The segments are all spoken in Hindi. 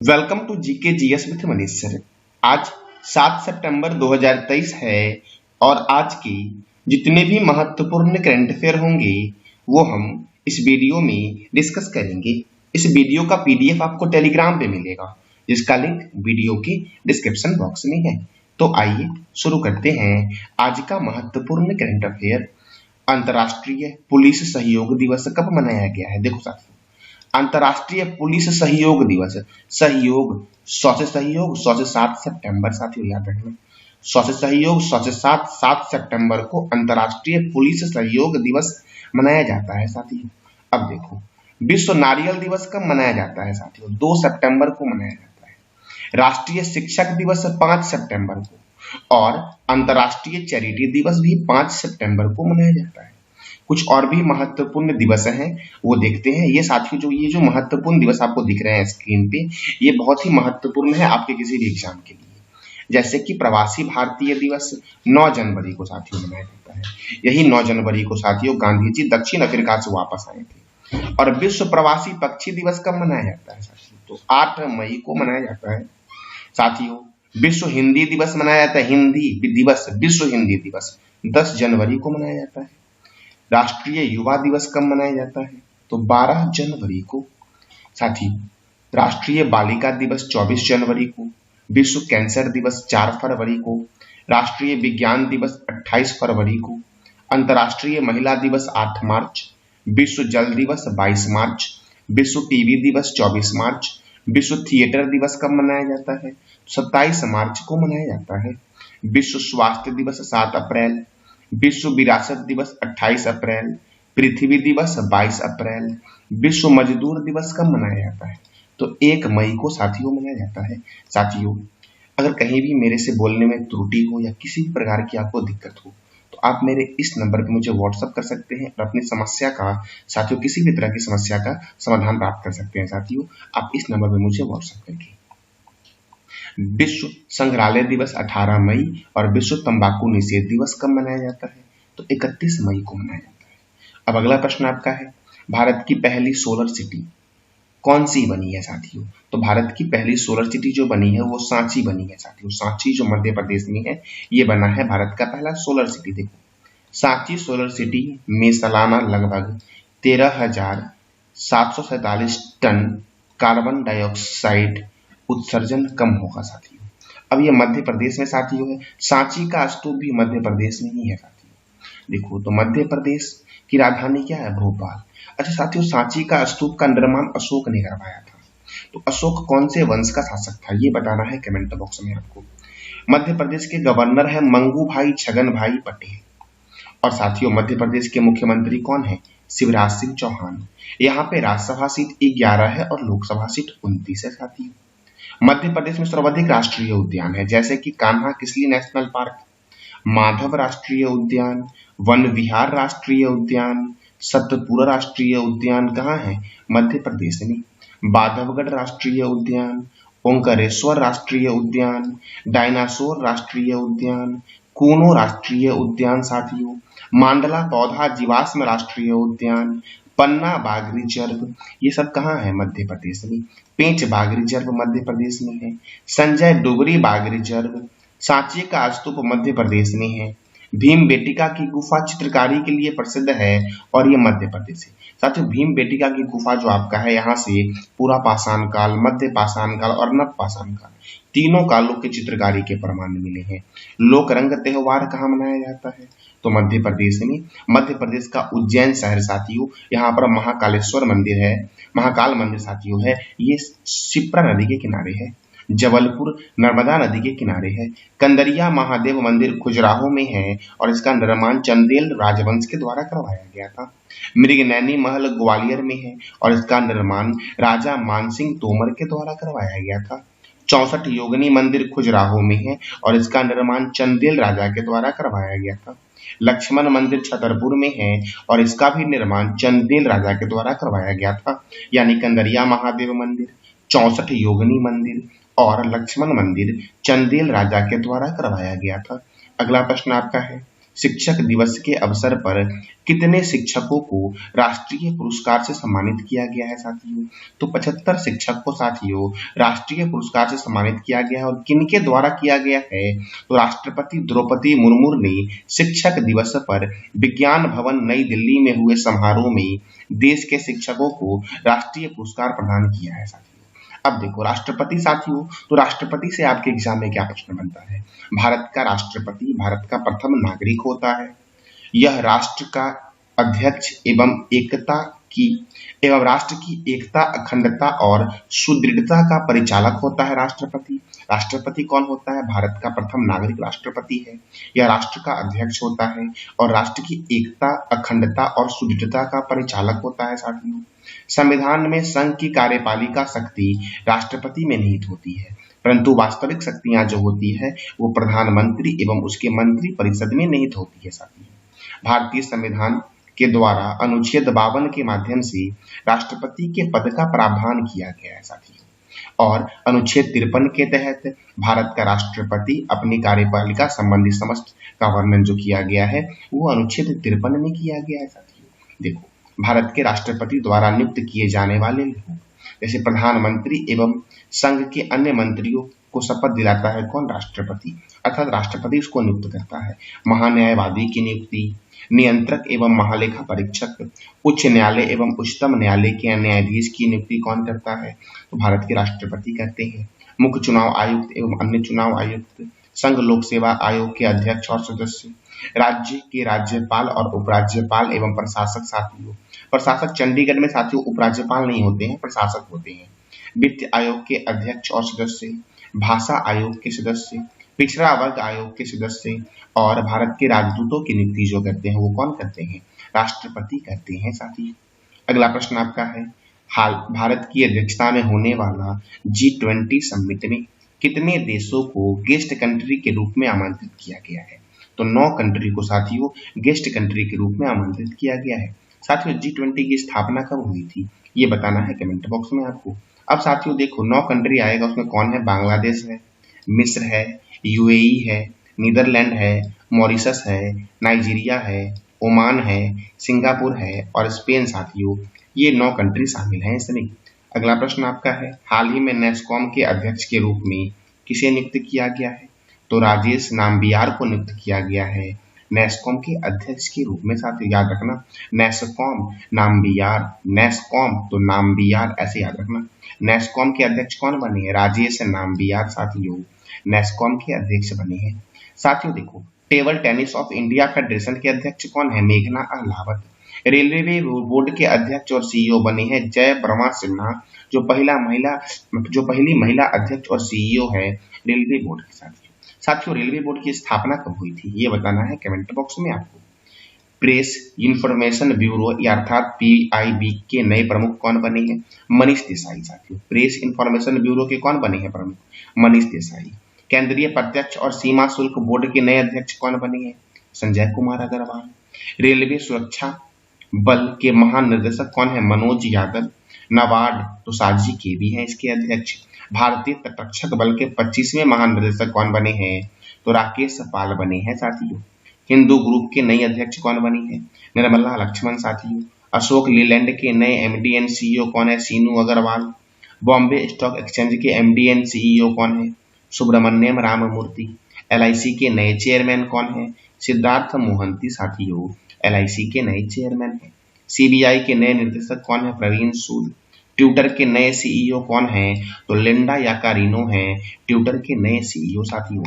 Welcome to GK GS with Manish sir. आज 7 सितंबर 2023 है और आज की जितने भी महत्वपूर्ण करंट अफेयर होंगे वो हम इस वीडियो में डिस्कस करेंगे। इस वीडियो का पीडीएफ आपको टेलीग्राम पे मिलेगा जिसका लिंक वीडियो के डिस्क्रिप्शन बॉक्स में है। तो आइए शुरू करते हैं आज का महत्वपूर्ण करंट अफेयर। अंतर्राष्ट्रीय पुलिस सहयोग दिवस कब मनाया गया है? देखो साथियों, अंतर्राष्ट्रीय पुलिस सहयोग दिवस, सहयोग 100 से सहयोग 100 से 7 सितंबर, साथियों याद रखना 100 से सहयोग 100 से 7 सितंबर को अंतर्राष्ट्रीय पुलिस सहयोग दिवस मनाया जाता है साथियों। अब देखो, विश्व नारियल दिवस कब मनाया जाता है साथियों? 2 सितंबर को मनाया जाता है। राष्ट्रीय शिक्षक दिवस 5 सितंबर को और अंतर्राष्ट्रीय चैरिटी दिवस भी 5 सितंबर को मनाया जाता है। कुछ और भी महत्वपूर्ण दिवस हैं वो देखते हैं। ये साथियों ये जो महत्वपूर्ण दिवस आपको दिख रहे हैं स्क्रीन पे, ये बहुत ही महत्वपूर्ण है आपके किसी भी एग्जाम के लिए। जैसे कि प्रवासी भारतीय दिवस 9 जनवरी को साथियों मनाया जाता है। यही 9 जनवरी को साथियों गांधी जी दक्षिण अफ्रीका से वापस आए थे। और विश्व प्रवासी पक्षी दिवस कब मनाया जाता है साथियों? तो 8 मई को मनाया जाता है साथियों। विश्व हिंदी दिवस मनाया जाता है, हिंदी दिवस, विश्व हिंदी दिवस 10 जनवरी को मनाया जाता है। राष्ट्रीय युवा दिवस कब मनाया जाता है? तो 12 जनवरी को। साथ ही राष्ट्रीय बालिका दिवस 24 जनवरी को। विश्व कैंसर दिवस 4 फरवरी को। राष्ट्रीय विज्ञान दिवस 28 फरवरी को। अंतर्राष्ट्रीय महिला दिवस 8 मार्च। विश्व जल दिवस 22 मार्च। विश्व टीबी दिवस 24 मार्च। विश्व थिएटर दिवस कब मनाया जाता है? 27 मार्च को मनाया जाता है। विश्व स्वास्थ्य दिवस 7 अप्रैल। विश्व विरासत दिवस 28 अप्रैल। पृथ्वी दिवस 22 अप्रैल। विश्व मजदूर दिवस कब मनाया जाता है? तो 1 मई को साथियों मनाया जाता है। साथियों, अगर कहीं भी मेरे से बोलने में त्रुटि हो या किसी भी प्रकार की आपको दिक्कत हो तो आप मेरे इस नंबर पे मुझे व्हाट्सअप कर सकते हैं और अपनी समस्या का, साथियों किसी भी तरह की समस्या का समाधान प्राप्त कर सकते हैं। साथियों आप इस नंबर पे मुझे व्हाट्सअप करके। विश्व संग्रहालय दिवस 18 मई और विश्व तंबाकू निषेध दिवस कब मनाया जाता है? तो 31 मई को मनाया जाता है। अब अगला प्रश्न आपका है, भारत की पहली सोलर सिटी कौन सी बनी है साथियों? तो भारत की पहली सोलर सिटी जो बनी है वो सांची बनी है साथियों। सांची जो मध्य प्रदेश में है, ये बना है भारत का पहला सोलर सिटी। देखो, सांची सोलर सिटी में सालाना लगभग 13,747 टन कार्बन डाइऑक्साइड उत्सर्जन कम होगा साथियों। अब ये मध्य प्रदेश में साथियों है। सांची का स्तूप भी मध्य प्रदेश में ही है साथियों। देखो, तो मध्य प्रदेश की राजधानी क्या है? भोपाल। अच्छा साथियों, सांची का स्तूप का निर्माण अशोक ने करवाया था। तो अशोक कौन से वंश का शासक था, ये बताना है कमेंट बॉक्स में आपको। मध्य प्रदेश के गवर्नर है मंगू भाई छगन भाई पटेल। और साथियों मध्य प्रदेश के मुख्यमंत्री कौन है? शिवराज सिंह चौहान। यहाँ पे राज्यसभा सीट 11 है और लोकसभा सीट 29 है साथियों। मध्य प्रदेश में सर्वाधिक राष्ट्रीय उद्यान है, जैसे कि कान्हा किसली नेशनल पार्क, माधव राष्ट्रीय उद्यान, वन विहार राष्ट्रीय उद्यान, सतपुरा राष्ट्रीय उद्यान कहाँ है? मध्य प्रदेश में। बांधवगढ़ राष्ट्रीय उद्यान, ओंकारेश्वर राष्ट्रीय उद्यान, डायनासोर राष्ट्रीय उद्यान, कूनो राष्ट्रीय उद्यान साथियों, मांडला पौधा जीवाश्म राष्ट्रीय उद्यान, पन्ना बाघ रिजर्व, ये सब कहाँ है? मध्य प्रदेश में। पेंच बाघ रिजर्व मध्य प्रदेश में है। संजय डोगरी बाघ रिजर्व, सांची का स्तूप मध्य प्रदेश में है। भीम बेटिका की गुफा चित्रकारी के लिए प्रसिद्ध है और ये मध्य प्रदेश है। साथियों भीम बेटिका की गुफा जो आपका है, यहाँ से पूरा पाषाण काल, मध्य पाषाण काल और नव पाषाण काल, तीनों कालों के चित्रकारी के प्रमाण मिले हैं। लोक रंग त्योहार कहाँ मनाया जाता है? तो मध्य प्रदेश में। मध्य प्रदेश का उज्जैन शहर साथियों, यहाँ पर महाकालेश्वर मंदिर है, महाकाल मंदिर साथियों है, ये शिप्रा नदी के किनारे है। जबलपुर नर्मदा नदी के किनारे है। कंदरिया महादेव मंदिर खजुराहो में है और इसका निर्माण चंदेल राजवंश के द्वारा करवाया गया था। मृगनैनी महल ग्वालियर में है और इसका निर्माण राजा मानसिंह तोमर के द्वारा करवाया गया था। 64 योगिनी मंदिर खजुराहो में है और इसका निर्माण चंदेल राजा के द्वारा करवाया गया था। लक्ष्मण मंदिर छतरपुर में है और इसका भी निर्माण चंदेल राजा के द्वारा करवाया गया था। यानी कंदरिया महादेव मंदिर, 64 योगिनी मंदिर और लक्ष्मण मंदिर चंदेल राजा के द्वारा करवाया गया था। अगला प्रश्न आपका है, शिक्षक दिवस के अवसर पर कितने शिक्षकों को राष्ट्रीय पुरस्कार से सम्मानित किया गया है साथियों? तो 75 शिक्षक को साथियों राष्ट्रीय पुरस्कार से सम्मानित किया गया है। और किनके द्वारा किया गया है? तो राष्ट्रपति द्रौपदी मुर्मू ने शिक्षक दिवस पर विज्ञान भवन नई दिल्ली में हुए समारोह में देश के शिक्षकों को राष्ट्रीय पुरस्कार प्रदान किया है साथियों। अब देखो राष्ट्रपति साथियों, तो राष्ट्रपति से आपके एग्जाम में क्या प्रश्न बनता है? भारत का राष्ट्रपति भारत का प्रथम नागरिक होता है। यह राष्ट्र का अध्यक्ष एवं राष्ट्र की एकता, अखंडता और सुदृढ़ता का परिचालक होता है राष्ट्रपति। राष्ट्रपति कौन होता है? भारत का प्रथम नागरिक राष्ट्रपति है। यह राष्ट्र का अध्यक्ष होता है और राष्ट्र की एकता, अखंडता और सुदृढ़ता का परिचालक होता है साथियों। संविधान में संघ की कार्यपालिका शक्ति राष्ट्रपति में निहित होती है, परंतु वास्तविक शक्तियां जो होती है वो प्रधानमंत्री एवं उसके मंत्री परिषद में निहित होती है साथियों। भारतीय संविधान के द्वारा अनुच्छेद 52 के माध्यम से राष्ट्रपति के पद का प्रावधान किया गया है साथियों। और अनुच्छेद 53 के तहत भारत का राष्ट्रपति अपनी कार्यपालिका संबंधी समस्त का वर्णन जो किया गया है वो अनुच्छेद 53 में किया गया है साथियों। देखो भारत के राष्ट्रपति द्वारा नियुक्त किए जाने वाले लोग जैसे प्रधानमंत्री एवं संघ के अन्य मंत्रियों को शपथ दिलाता है कौन? राष्ट्रपति, अर्थात राष्ट्रपति उसको नियुक्त करता है। महान्यायवादी की नियुक्ति, नियंत्रक एवं महालेखा परीक्षक, उच्च न्यायालय एवं उच्चतम न्यायालय के न्यायाधीश की नियुक्ति कौन करता है? तो भारत के राष्ट्रपति करते हैं। मुख्य चुनाव आयुक्त एवं अन्य चुनाव आयुक्त, संघ लोक सेवा आयोग के अध्यक्ष और सदस्य, राज्य के राज्यपाल और उपराज्यपाल एवं प्रशासक साथियों। प्रशासक चंडीगढ़ में साथियों उपराज्यपाल नहीं होते हैं, प्रशासक होते हैं। वित्त आयोग के अध्यक्ष और सदस्य, भाषा आयोग के सदस्य, पिछड़ा वर्ग आयोग के सदस्य और भारत के राजदूतों की नियुक्ति जो करते हैं वो कौन करते हैं? राष्ट्रपति करते हैं साथियों। अगला प्रश्न आपका है, हाल भारत की अध्यक्षता में होने वाला G20 समिट में कितने देशों को गेस्ट कंट्री के रूप में आमंत्रित किया गया है? तो 9 कंट्री को साथियों गेस्ट कंट्री के रूप में आमंत्रित किया गया है। साथियों G20 की स्थापना कब हुई थी ये बताना है कमेंट बॉक्स में आपको। अब साथियों देखो 9 कंट्री आएगा, उसमें कौन है? बांग्लादेश है, मिस्र है, यूएई है, नीदरलैंड है, मॉरिशस है, नाइजीरिया है, ओमान है, सिंगापुर है और स्पेन साथियों। ये 9 कंट्री शामिल हैं इसमें। अगला प्रश्न आपका है, हाल ही में नेस्कॉम के अध्यक्ष के रूप में किसे नियुक्त किया गया है? तो राजेश नाम्बियार को नियुक्त किया गया है नेस्कॉम के अध्यक्ष के रूप में साथियों। याद रखना नेस्कॉम नाम्बियार, नेस्कॉम तो नाम्बियार ऐसे याद रखना। नेस्कॉम के अध्यक्ष कौन बने हैं? राजेश नाम्बियार साथियों नेस्कॉम के अध्यक्ष बने हैं। साथियों देखो table tennis of India federation के अध्यक्ष कौन है? मेघना अहलावत। रेलवे बोर्ड के अध्यक्ष और सीईओ बने हैं जय वर्मा सिन्हा, जो पहली महिला अध्यक्ष और सीईओ है रेलवे बोर्ड के साथियों। रेलवे बोर्ड की स्थापना कब हुई थी ये बताना है कमेंट बॉक्स में आपको। प्रेस इंफॉर्मेशन ब्यूरो अर्थात PIB के नए प्रमुख कौन बने हैं? मनीष देसाई साथियों। प्रेस इंफॉर्मेशन ब्यूरो के कौन बने हैं प्रमुख? मनीष देसाई। केंद्रीय प्रत्यक्ष और सीमा शुल्क बोर्ड के नए अध्यक्ष कौन बने हैं? संजय कुमार अग्रवाल। रेलवे सुरक्षा बल के महानिदेशक कौन है? मनोज यादव। नाबार्ड तो साजी के भी हैं इसके अध्यक्ष। भारतीय तटरक्षक बल के 25वें महानिदेशक कौन बने हैं? तो राकेश पाल बने हैं साथियों। हिंदू ग्रुप के नए अध्यक्ष कौन बनी है? निर्मला लक्ष्मण साथियों। अशोक लीलैंड के नए MD एंड CEO कौन है? सीनू अग्रवाल। बॉम्बे स्टॉक एक्सचेंज के MD एंड CEO कौन है? सुब्रमण्यम राममूर्ति। LIC के नए चेयरमैन कौन है? सिद्धार्थ मोहंती साथियों LIC के नए चेयरमैन है। CBI के नए निर्देशक कौन है? प्रवीण सूद। ट्विटर के नए CEO कौन है? तो लिंडा याकारिनो है ट्विटर के नए CEO साथियों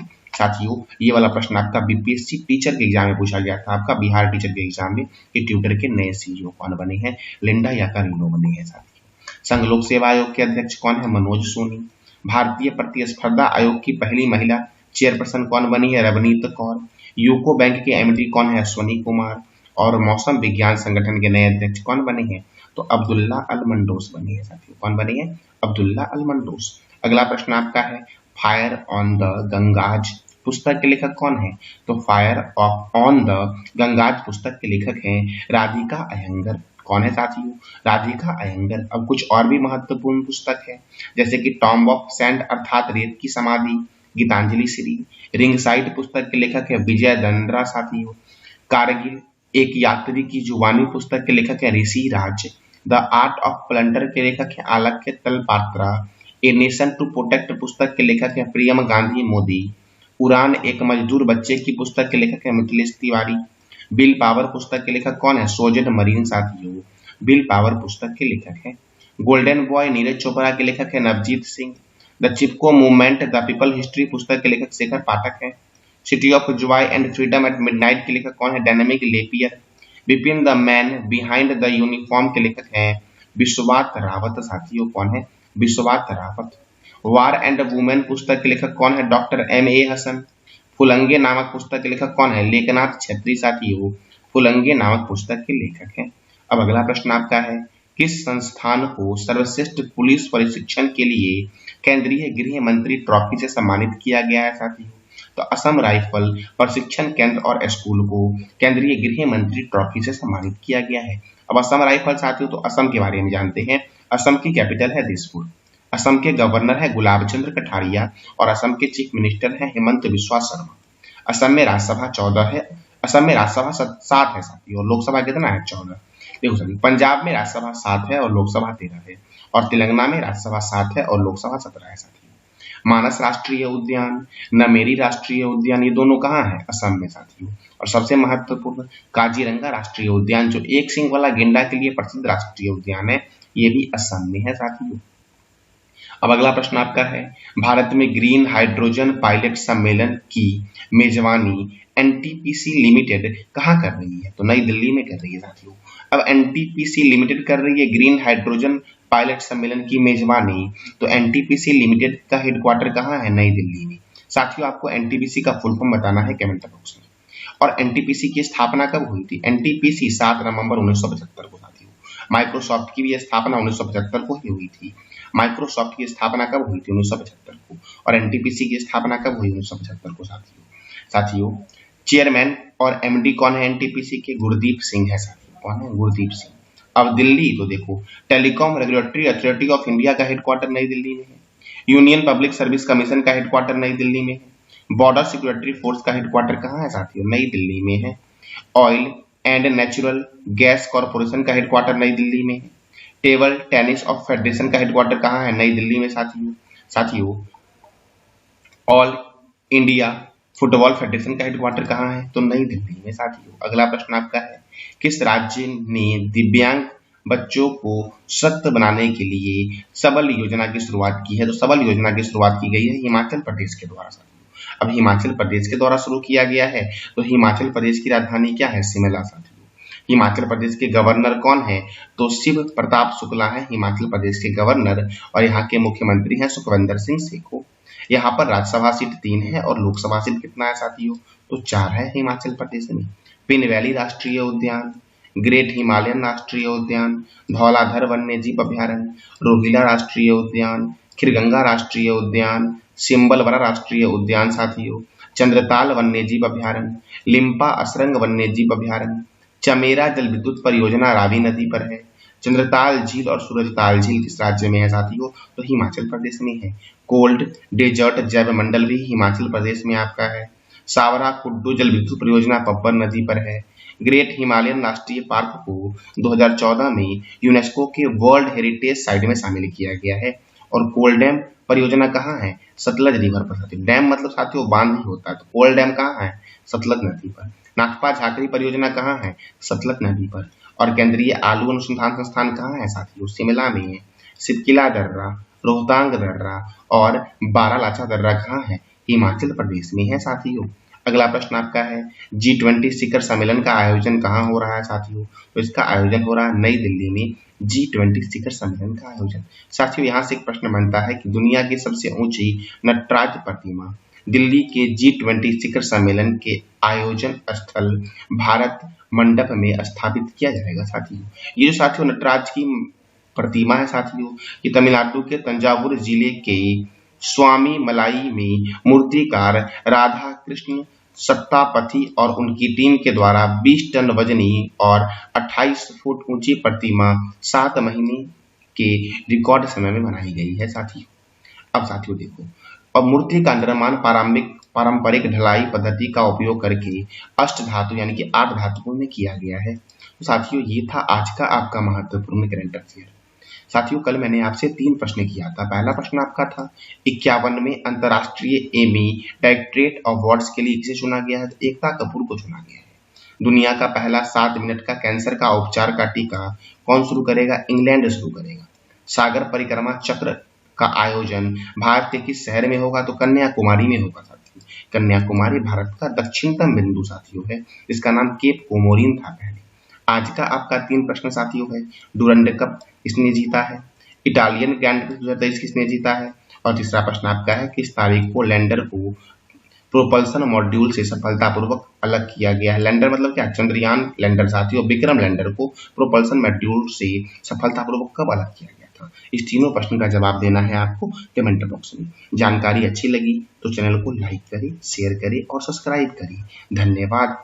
ये वाला प्रश्न आपका BPSC टीचर के एग्जाम में पूछा गया था, आपका बिहार टीचर के एग्जाम में, कि ट्विटर के नए CEO कौन बने हैं? लिंडा याकारिनो बने हैं साथियों। संघ लोक सेवा आयोग के अध्यक्ष कौन है? मनोज सोनी। भारतीय प्रतिस्पर्धा आयोग की पहली महिला चेयरपर्सन कौन बनी है? रवनीत कौर। यूको बैंक के MD कौन है? अश्वनी कुमार। और मौसम विज्ञान संगठन के नए अध्यक्ष कौन बने हैं? तो अब्दुल्ला अल मंडोस बने हैं साथियों। कौन बने हैं? अब्दुल्ला अल मंडोस। अगला प्रश्न आपका है, फायर ऑन द गंगाज पुस्तक के लेखक कौन है? तो फायर ऑन द गंगाज पुस्तक के लेखक हैं राधिका अयंगर। कौन है साथियों? राधिका अयंगर। अब कुछ और भी महत्वपूर्ण पुस्तक है जैसे कि टॉम्ब ऑफ सैंड अर्थात रेत की समाधि, गीतांजलि श्री। रिंग साइड पुस्तक के लेखक है विजय दंडरा साथियों। कारगिल एक यात्री की जुबानी पुस्तक के लेखक है ऋषि राज। द आर्ट ऑफ प्लंटर के लेखक है आलक्य Talpatra. A nation to protect पुस्तक के लेखक है प्रियम गांधी मोदी। उड़ान एक मजदूर बच्चे की पुस्तक के लेखक है मिथिलेश तिवारी। बिल पावर पुस्तक के लेखक कौन है? सोजन मरीन साथियों, बिल पावर पुस्तक के लेखक है। गोल्डन बॉय नीरज चोपड़ा के लेखक है Navjeet Singh. The Chipko movement the people history पुस्तक के लेखक शेखर पाठक है। City of joy and freedom at midnight के लेखक कौन है? Dominique Lapierre. Bipin the man behind the uniform के लेखक हैं विश्वनाथ रावत साथियों। कौन है? Vishwanath Rawat. War and women पुस्तक के लेखक कौन है? Doctor M.A. हसन। फुलंगे नामक पुस्तक के लेखक कौन है? लेखनाथ छेत्री साथियों, फुलंगे नामक पुस्तक के लेखक हैं। अब अगला प्रश्न आपका है, किस संस्थान को सर्वश्रेष्ठ पुलिस प्रशिक्षण के लिए केंद्रीय गृह मंत्री ट्रॉफी से सम्मानित किया गया है साथियों? तो असम राइफल प्रशिक्षण केंद्र और स्कूल को केंद्रीय गृह मंत्री ट्रॉफी से सम्मानित किया गया है। अब असम राइफल साथियों, तो असम के बारे में जानते हैं। असम की कैपिटल है दिसपुर। असम के गवर्नर है गुलाब चंद्र कटारिया और असम के चीफ मिनिस्टर है हेमंत बिस्वा शर्मा। असम में राज्यसभा 14 है, असम में राज्यसभा 7 है साथियों, और लोकसभा कितना है? 14। देखो सभी, पंजाब में राज्यसभा 7 है और लोकसभा 13 है, और तेलंगाना में राज्यसभा 7 है और लोकसभा 17 है साथियों। मानस राष्ट्रीय उद्यान, नमेरी राष्ट्रीय उद्यान, ये दोनों कहाँ है? असम में साथियों। और सबसे महत्वपूर्ण काजीरंगा राष्ट्रीय उद्यान, जो एक सिंह वाला गेंडा के लिए प्रसिद्ध राष्ट्रीय उद्यान है, ये भी असम में है साथियों। अब अगला प्रश्न आपका है, भारत में ग्रीन हाइड्रोजन पायलट सम्मेलन की मेजबानी NTPC लिमिटेड कहाँ कर रही है? तो नई दिल्ली में कर रही है साथियों। अब NTPC लिमिटेड कर रही है ग्रीन हाइड्रोजन पायलट सम्मेलन की मेजबानी, तो NTPC लिमिटेड का हेडक्वार्टर कहाँ है? नई दिल्ली में। साथियों, आपको NTPC का फुल फॉर्म बताना है कमेंट बॉक्स में। और NTPC की स्थापना कब हुई थी? NTPC 7 नवंबर 1975 को साथियों। माइक्रोसॉफ्ट की भी स्थापना 1975 को ही हुई थी। माइक्रोसॉफ्ट की स्थापना कब हुई थी? 1975 को। और NTPC की स्थापना कब हुई? 1975 को साथियों। चेयरमैन और MD कौन है NTPC के? गुरदीप सिंह है साथियों। कौन है? गुरदीप सिंह। अब दिल्ली, तो देखो, telecom regulatory authority of India का हेडक्वार्टर नई दिल्ली में है। यूनियन पब्लिक सर्विस कमीशन का हेडक्वार्टर नई दिल्ली में है। बॉर्डर सिक्योरिटी फोर्स का हेडक्वार्टर कहाँ है साथियों? नई दिल्ली में है। Oil and natural gas corporation का हेडक्वार्टर नई दिल्ली में है। टेबल टेनिस ऑफ फेडरेशन का हेडक्वार्टर कहाँ है? नई दिल्ली में साथियों। ऑल इंडिया फुटबॉल फेडरेशन का हेडक्वार्टर कहाँ है? तो नई दिल्ली में साथियों। अगला प्रश्न आपका है, किस राज्य ने दिव्यांग बच्चों को सशक्त बनाने के लिए सबल योजना की शुरुआत की है? तो सबल योजना की शुरुआत की गई है हिमाचल प्रदेश के द्वारा साथियों। अब हिमाचल प्रदेश के द्वारा शुरू किया गया है, तो हिमाचल प्रदेश की राजधानी क्या है? शिमला साथियों। हिमाचल प्रदेश के गवर्नर कौन है? तो शिव प्रताप शुक्ला है हिमाचल प्रदेश के गवर्नर, और यहाँ के मुख्यमंत्री हैं सुखविंदर सिंह सेखो। यहाँ पर राज्यसभा सीट 3 है और लोकसभा सीट कितना है साथियों? तो 4 है हिमाचल प्रदेश में। पिन वैली राष्ट्रीय उद्यान, ग्रेट हिमालयन राष्ट्रीय उद्यान, धौलाधर वन्यजीव अभ्यारण्य, रोहिला राष्ट्रीय उद्यान, खिरगंगा राष्ट्रीय उद्यान, सिम्बलवरा राष्ट्रीय उद्यान साथियों, चंद्रताल वन्यजीव अभ्यारण्य, लिम्पा असरंग वन्यजीव अभ्यारण्य, चमेरा जल विद्युत परियोजना रावी नदी पर है। चंद्रताल झील और सूरजताल झील किस राज्य में है साथियों? तो हिमाचल प्रदेश में है। कोल्ड डेजर्ट जैव मंडल भी हिमाचल प्रदेश में आपका है। सावरा कुड्डू जल विद्युत परियोजना पब्बर नदी पर है। ग्रेट हिमालयन राष्ट्रीय पार्क को 2014 में यूनेस्को के वर्ल्ड हेरिटेज साइट में शामिल किया गया है। और कोल डैम परियोजना कहाँ है? सतलज रिवर पर साथियों। डैम मतलब साथियों बांध ही होता है, तो कोल डैम कहाँ है? सतलज नदी पर। नाथपा झाकरी परियोजना कहाँ है? सतलज नदी पर। और केंद्रीय आलू अनुसंधान संस्थान कहाँ है साथियों? शिमला में है। सिरकिला दर्रा, रोहतांग दर्रा और बारालाचा दर्रा कहाँ है? हिमाचल प्रदेश में है साथियों। अगला प्रश्न आपका है, G20 शिखर सम्मेलन का आयोजन कहाँ हो रहा है साथियों? तो इसका आयोजन हो रहा है नई दिल्ली में। G20 शिखर सम्मेलन का आयोजन साथियों, यहाँ से एक प्रश्न बनता है कि दुनिया की सबसे ऊंची नटराज प्रतिमा दिल्ली के G20 शिखर सम्मेलन के आयोजन स्थल भारत मंडप में स्थापित किया जाएगा साथियों। ये जो साथियों नटराज की प्रतिमा है साथियों, ये तमिलनाडु के तंजावुर जिले के स्वामी मलाई में मूर्तिकार राधा कृष्ण सत्तापथी और उनकी टीम के द्वारा 20 टन वजनी और 28 फुट ऊंची प्रतिमा 7 महीने के रिकॉर्ड समय में बनाई गई है साथियों। अब साथियों देखो, अब मूर्ति का निर्माण प्रारंभिक पारंपरिक ढलाई पद्धति का उपयोग करके अष्ट धातु यानी कि 8 धातुओं में किया गया है। तो साथियों ये था आज का आपका महत्वपूर्ण करंट अफेयर। साथियों कल मैंने आपसे 3 प्रश्न किया था। पहला प्रश्न आपका था 51वें अंतर्राष्ट्रीय एमी डायरेक्टरेट अवार्ड्स के लिए किसे चुना गया है? तो एकता कपूर को चुना गया है। दुनिया का पहला 7 मिनट का कैंसर का उपचार का टीका कौन शुरू करेगा? इंग्लैंड शुरू करेगा। सागर परिक्रमा चक्र का आयोजन भारत के किस शहर में होगा? तो कन्याकुमारी में होगा साथियों। कन्याकुमारी भारत का दक्षिणतम बिंदु साथियों है, इसका नाम केप कोमोरिन था पहले। आज का आपका 3 प्रश्न साथियों है, डुरंड कप किसने जीता है? इटालियन ग्रैंड प्रिक्स 2023 किसने जीता है? और तीसरा प्रश्न आपका है किस तारीख को लैंडर को प्रोपल्सन मॉड्यूल से सफलतापूर्वक अलग किया गया है? लैंडर मतलब क्या? चंद्रयान लैंडर साथियों, विक्रम लैंडर को प्रोपल्सन मॉड्यूल से सफलतापूर्वक कब अलग किया गया था? इस तीनों प्रश्न का जवाब देना है आपको कमेंट बॉक्स में। जानकारी अच्छी लगी तो चैनल को लाइक करें, शेयर करें और सब्सक्राइब करें। धन्यवाद।